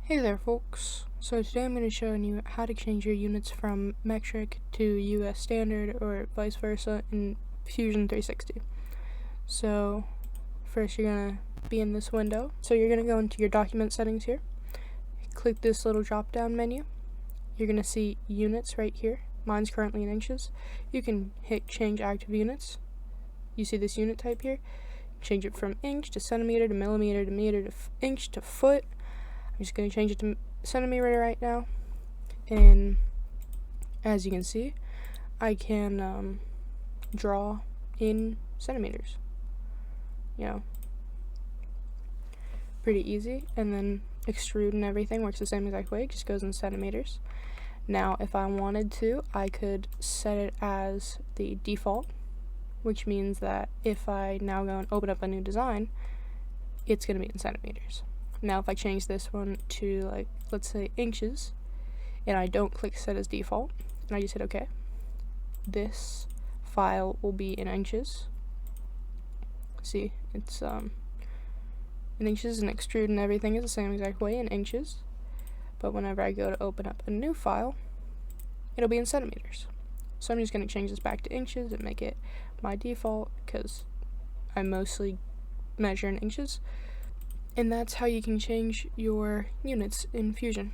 Hey there folks, so today I'm going to show you how to change your units from metric to US standard or vice versa in Fusion 360. So first you're going to be in this window, so you're going to go into your document settings here, click this little drop down menu, you're going to see units right here, mine's currently in inches. You can hit change active units, you see this unit type here, change it from inch to centimeter to millimeter to meter to inch to foot. I'm just going to change it to centimeter right now, and as you can see, I can draw in centimeters, pretty easy. And then extrude and everything works the same exact way, it just goes in centimeters. Now if I wanted to, I could set it as the default, which means that if I now go and open up a new design, it's going to be in centimeters. Now if I change this one to, like, let's say inches, and I don't click set as default, and I just hit OK, this file will be in inches. See, it's in inches, and extrude and everything is the same exact way in inches, but whenever I go to open up a new file, it'll be in centimeters. So I'm just going to change this back to inches and make it my default, because I mostly measure in inches. And that's how you can change your units in Fusion.